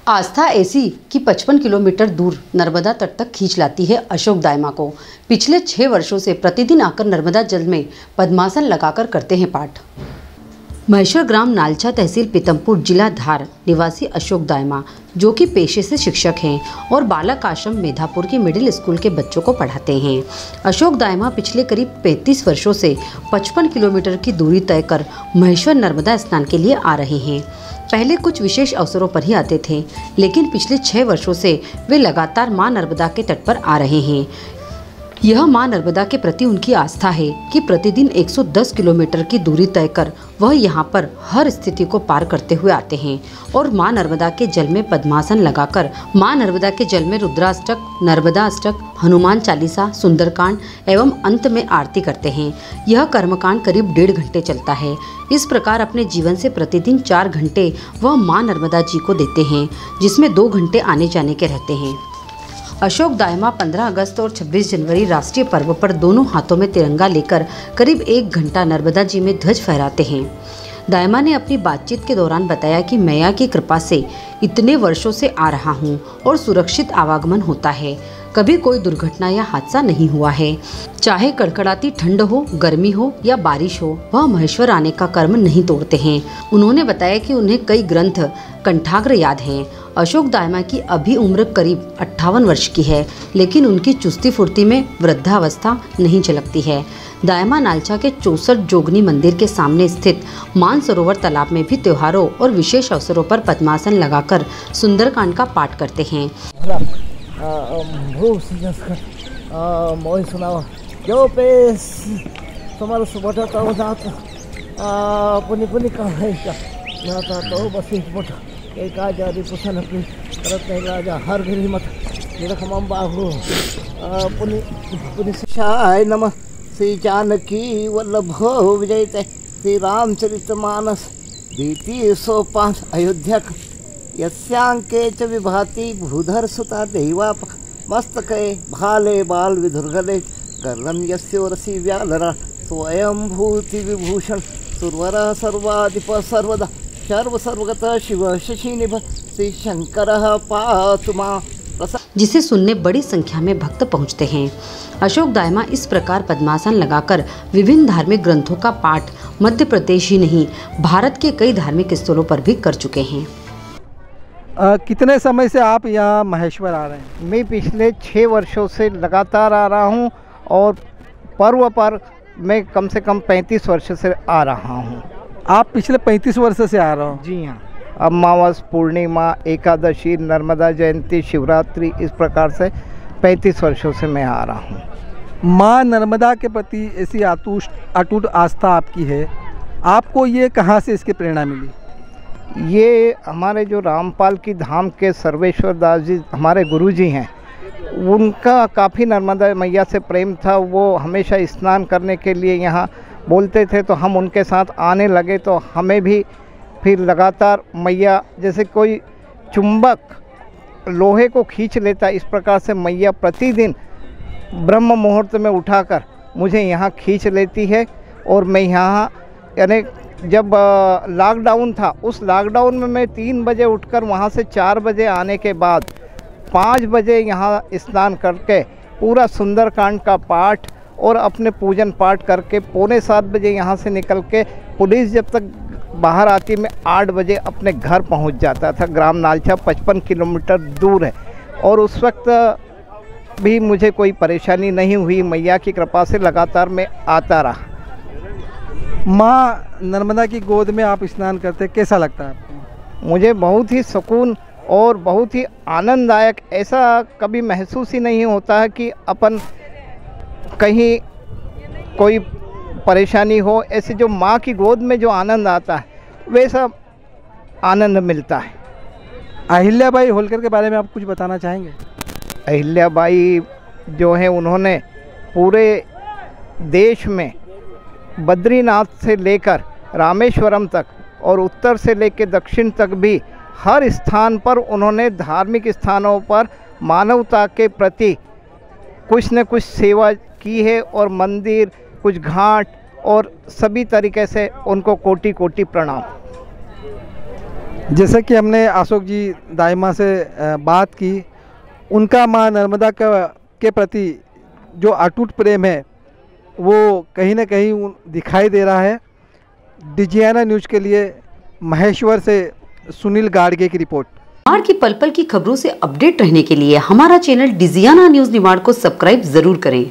आस्था ऐसी कि 55 किलोमीटर दूर नर्मदा तट तक खींच लाती है अशोक दायमा को। पिछले 6 वर्षों से प्रतिदिन आकर नर्मदा जल में पद्मासन लगाकर करते हैं पाठ। महेश्वर ग्राम नालचा तहसील पीतमपुर जिला धार निवासी अशोक दायमा, जो कि पेशे से शिक्षक हैं और बालक आश्रम मेधापुर की मिडिल स्कूल के बच्चों को पढ़ाते हैं। अशोक दायमा पिछले करीब 35 वर्षों से 55 किलोमीटर की दूरी तय कर महेश्वर नर्मदा स्नान के लिए आ रहे हैं। पहले कुछ विशेष अवसरों पर ही आते थे, लेकिन पिछले 6 वर्षों से वे लगातार मां नर्मदा के तट पर आ रहे हैं। यह मां नर्मदा के प्रति उनकी आस्था है कि प्रतिदिन 110 किलोमीटर की दूरी तय कर वह यहाँ पर हर स्थिति को पार करते हुए आते हैं और मां नर्मदा के जल में पद्मासन लगाकर मां नर्मदा के जल में रुद्राष्टक, नर्मदा अष्टक, हनुमान चालीसा, सुंदरकांड एवं अंत में आरती करते हैं। यह कर्मकांड करीब 1.5 घंटे चलता है। इस प्रकार अपने जीवन से प्रतिदिन 4 घंटे वह मां नर्मदा जी को देते हैं, जिसमें 2 घंटे आने जाने के रहते हैं। अशोक दायमा 15 अगस्त और 26 जनवरी राष्ट्रीय पर्व पर दोनों हाथों में तिरंगा लेकर करीब 1 घंटा नर्मदा जी में ध्वज फहराते हैं। दायमा ने अपनी बातचीत के दौरान बताया कि मैया की कृपा से इतने वर्षों से आ रहा हूं और सुरक्षित आवागमन होता है। कभी कोई दुर्घटना या हादसा नहीं हुआ है। चाहे कड़कड़ाती ठंड हो, गर्मी हो या बारिश हो, वह महेश्वर आने का कर्म नहीं तोड़ते हैं। उन्होंने बताया कि उन्हें कई ग्रंथ कंठाग्र याद हैं। अशोक दायमा की अभी उम्र करीब 58 वर्ष की है, लेकिन उनकी चुस्ती फुर्ती में वृद्धावस्था नहीं झलकती है। दायमा नालचा के 64 जोगनी मंदिर के सामने स्थित मानसरोवर तालाब में भी त्योहारों और विशेष अवसरों पर पद्मासन लगाकर सुंदरकांड का पाठ करते हैं। एक आजादी पुसन अपनी करत नहीं राजा हर घड़ी मत निरखमम बाहु पुनि पुनि शिषाय नमः। श्री जानकी वल्लभो विजयते श्री रामचरितमानस द्वितीय सोपान अयोध्या यस्यांके च विभाति भूधर सुता दैवाप मस्तके भाले बाल विधुर्गले गर्णम यस्योरसी व्यालरा स्वयं भूति विभूषण सुरवरा सर्वाधिप सर्वदा सर्व सर्वगत शिव शशिनिभ श्री शंकर पातु मां। जिसे सुनने बड़ी संख्या में भक्त पहुंचते हैं। अशोक दायमा इस प्रकार पद्मासन लगाकर विभिन्न धार्मिक ग्रंथों का पाठ मध्य प्रदेश ही नहीं, भारत के कई धार्मिक स्थलों पर भी कर चुके हैं। कितने समय से आप यहाँ महेश्वर आ रहे हैं? मैं पिछले 6 वर्षों से लगातार आ रहा हूँ और पर्व पर मैं कम से कम 35 वर्ष से आ रहा हूँ। आप पिछले 35 वर्ष से आ रहे हो? जी हाँ। अमावस, पूर्णिमा, एकादशी, नर्मदा जयंती, शिवरात्रि, इस प्रकार से 35 वर्षों से मैं आ रहा हूँ। माँ नर्मदा के प्रति ऐसी अटूट आस्था आपकी है, आपको ये कहाँ से इसकी प्रेरणा मिली? ये हमारे जो रामपाल की धाम के सर्वेश्वर दास जी हमारे गुरुजी हैं, उनका काफ़ी नर्मदा मैया से प्रेम था। वो हमेशा स्नान करने के लिए यहाँ बोलते थे, तो हम उनके साथ आने लगे। तो हमें भी फिर लगातार मैया जैसे कोई चुंबक लोहे को खींच लेता, इस प्रकार से मैया प्रतिदिन ब्रह्म मुहूर्त में उठाकर मुझे यहाँ खींच लेती है। और मैं यहाँ यानी जब लॉकडाउन था, उस लॉकडाउन में मैं 3 बजे उठकर वहाँ से 4 बजे आने के बाद 5 बजे यहाँ स्नान करके पूरा सुंदरकांड का पाठ और अपने पूजन पाठ करके 6:45 बजे यहाँ से निकल के पुलिस जब तक बाहर आती, मैं 8 बजे अपने घर पहुँच जाता था। ग्राम नालचा 55 किलोमीटर दूर है और उस वक्त भी मुझे कोई परेशानी नहीं हुई। मैया की कृपा से लगातार मैं आता रहा। माँ नर्मदा की गोद में आप स्नान करते, कैसा लगता है आपको? मुझे बहुत ही सुकून और बहुत ही आनंददायक, ऐसा कभी महसूस ही नहीं होता है कि अपन कहीं कोई परेशानी हो। ऐसे जो माँ की गोद में जो आनंद आता है, वैसा आनंद मिलता है। अहिल्याबाई होलकर के बारे में आप कुछ बताना चाहेंगे? अहिल्याबाई जो है, उन्होंने पूरे देश में बद्रीनाथ से लेकर रामेश्वरम तक और उत्तर से लेकर दक्षिण तक भी हर स्थान पर उन्होंने धार्मिक स्थानों पर मानवता के प्रति कुछ न कुछ सेवा की है। और मंदिर, कुछ घाट और सभी तरीके से उनको कोटि कोटि प्रणाम। जैसे कि हमने अशोक जी दाइमा से बात की, उनका माँ नर्मदा के प्रति जो अटूट प्रेम है वो कहीं ना कहीं दिखाई दे रहा है। डिजियाना न्यूज़ के लिए महेश्वर से सुनील गाड़गे की रिपोर्ट। निमाड़ की पल पल की खबरों से अपडेट रहने के लिए हमारा चैनल डिजियाना न्यूज़ निमाड़ को सब्सक्राइब जरूर करें।